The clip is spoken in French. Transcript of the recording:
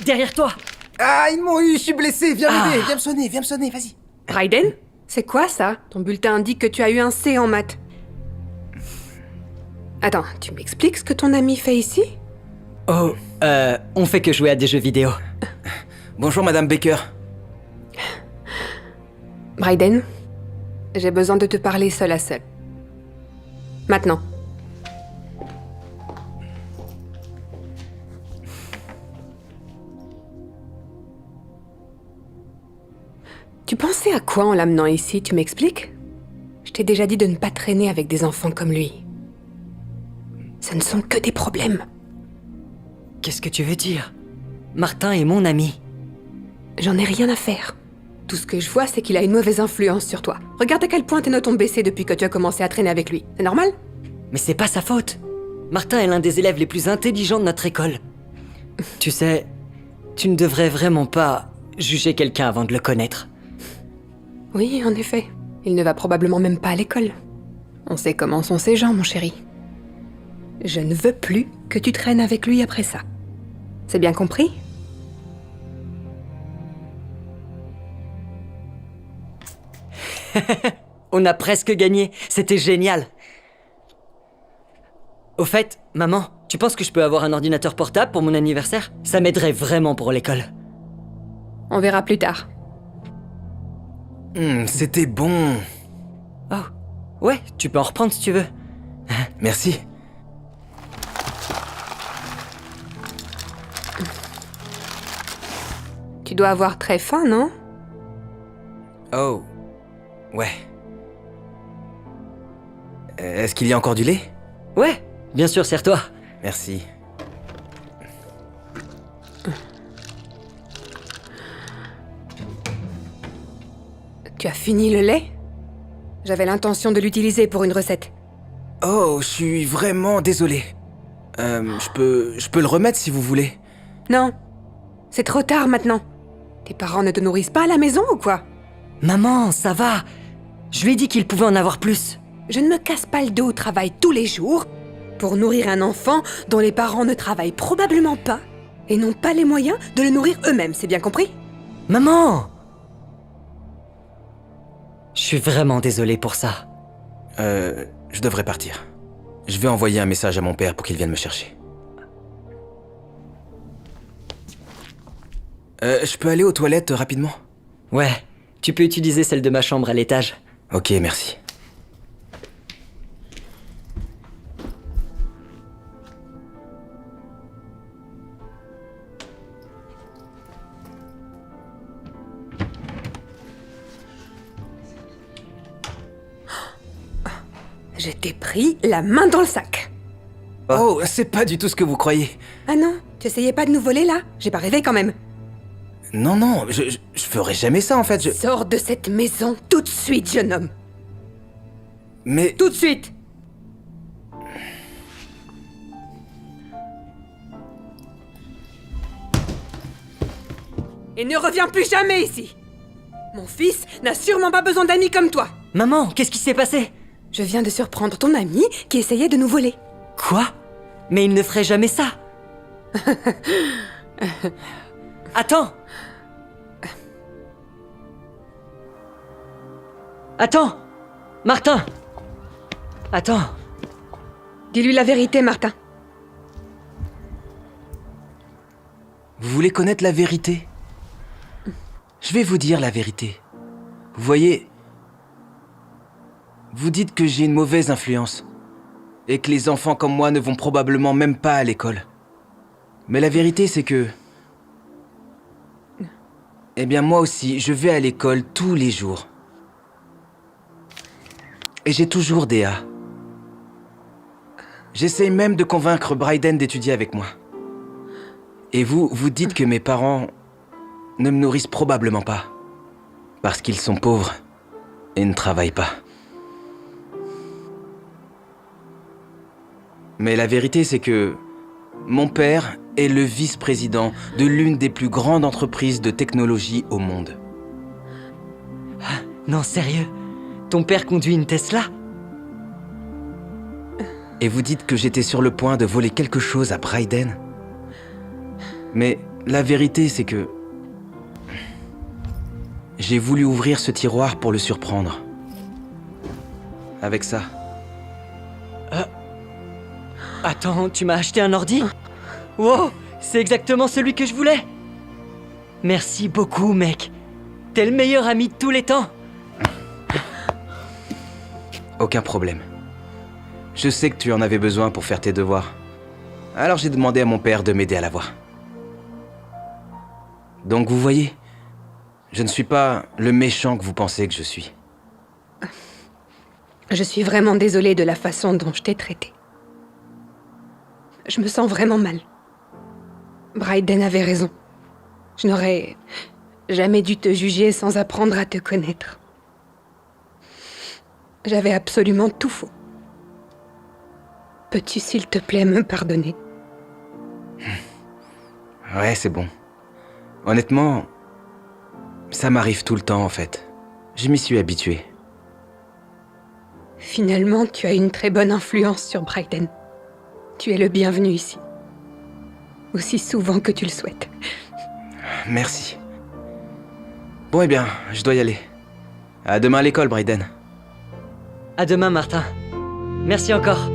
Derrière toi! Ah, ils m'ont eu, je suis blessé, viens m'aider, viens me sonner, vas-y. Raiden? C'est quoi ça? Ton bulletin indique que tu as eu un C en maths. Attends, tu m'expliques ce que ton ami fait ici? Oh, on fait que jouer à des jeux vidéo. Bonjour Madame Baker. Raiden, j'ai besoin de te parler seul à seul. Maintenant. Tu pensais à quoi en l'amenant ici, tu m'expliques? Je t'ai déjà dit de ne pas traîner avec des enfants comme lui. Ce ne sont que des problèmes. Qu'est-ce que tu veux dire? Martin est mon ami. J'en ai rien à faire. Tout ce que je vois, c'est qu'il a une mauvaise influence sur toi. Regarde à quel point tes notes ont baissé depuis que tu as commencé à traîner avec lui. C'est normal? Mais c'est pas sa faute. Martin est l'un des élèves les plus intelligents de notre école. Tu sais, tu ne devrais vraiment pas juger quelqu'un avant de le connaître. Oui, en effet. Il ne va probablement même pas à l'école. On sait comment sont ces gens, mon chéri. Je ne veux plus que tu traînes avec lui après ça. C'est bien compris? On a presque gagné, c'était génial. Au fait, maman, tu penses que je peux avoir un ordinateur portable pour mon anniversaire? Ça m'aiderait vraiment pour l'école. On verra plus tard. C'était bon. Oh, ouais, tu peux en reprendre si tu veux. Merci. Tu dois avoir très faim, non? Oh, ouais. Est-ce qu'il y a encore du lait? Ouais, bien sûr, sers-toi. Merci. Tu as fini le lait? J'avais l'intention de l'utiliser pour une recette. Oh, je suis vraiment désolé. Je peux le remettre si vous voulez. Non. C'est trop tard maintenant. Tes parents ne te nourrissent pas à la maison ou quoi? Maman, ça va. Je lui ai dit qu'il pouvait en avoir plus. Je ne me casse pas le dos au travail tous les jours pour nourrir un enfant dont les parents ne travaillent probablement pas et n'ont pas les moyens de le nourrir eux-mêmes, c'est bien compris? Maman! Je suis vraiment désolé pour ça. Je devrais partir. Je vais envoyer un message à mon père pour qu'il vienne me chercher. Je peux aller aux toilettes rapidement? Ouais, tu peux utiliser celle de ma chambre à l'étage. Ok, merci. Je t'ai pris la main dans le sac. Oh, c'est pas du tout ce que vous croyez. Ah non, tu essayais pas de nous voler là? J'ai pas rêvé quand même. Non, je ferai jamais ça en fait, Sors de cette maison tout de suite, jeune homme. Mais... Tout de suite! Et ne reviens plus jamais ici! Mon fils n'a sûrement pas besoin d'amis comme toi! Maman, qu'est-ce qui s'est passé? Je viens de surprendre ton ami qui essayait de nous voler. Quoi? Mais il ne ferait jamais ça. Attends! Attends! Martin! Attends! Dis-lui la vérité, Martin. Vous voulez connaître la vérité? Je vais vous dire la vérité. Vous voyez... Vous dites que j'ai une mauvaise influence. Et que les enfants comme moi ne vont probablement même pas à l'école. Mais la vérité, c'est que... Eh bien, moi aussi, je vais à l'école tous les jours. Et j'ai toujours des A. J'essaye même de convaincre Bryden d'étudier avec moi. Et vous dites que mes parents ne me nourrissent probablement pas. Parce qu'ils sont pauvres et ne travaillent pas. Mais la vérité, c'est que mon père est le vice-président de l'une des plus grandes entreprises de technologie au monde. Non, sérieux? Ton père conduit une Tesla? Et vous dites que j'étais sur le point de voler quelque chose à Bryden? Mais La vérité, c'est que... j'ai voulu ouvrir ce tiroir pour le surprendre. Avec ça. Attends, tu m'as acheté un ordi? Wow, c'est exactement celui que je voulais. Merci beaucoup, mec. T'es le meilleur ami de tous les temps. Aucun problème. Je sais que tu en avais besoin pour faire tes devoirs. Alors j'ai demandé à mon père de m'aider à l'avoir. Donc vous voyez, je ne suis pas le méchant que vous pensez que je suis. Je suis vraiment désolée de la façon dont je t'ai traité. Je me sens vraiment mal. Bryden avait raison. Je n'aurais jamais dû te juger sans apprendre à te connaître. J'avais absolument tout faux. Peux-tu, s'il te plaît, me pardonner? Ouais, c'est bon. Honnêtement, ça m'arrive tout le temps en fait. Je m'y suis habitué. Finalement, tu as une très bonne influence sur Bryden. Tu es le bienvenu ici. Aussi souvent que tu le souhaites. Merci. Bon, eh bien, je dois y aller. À demain à l'école, Bryden. À demain, Martin. Merci encore.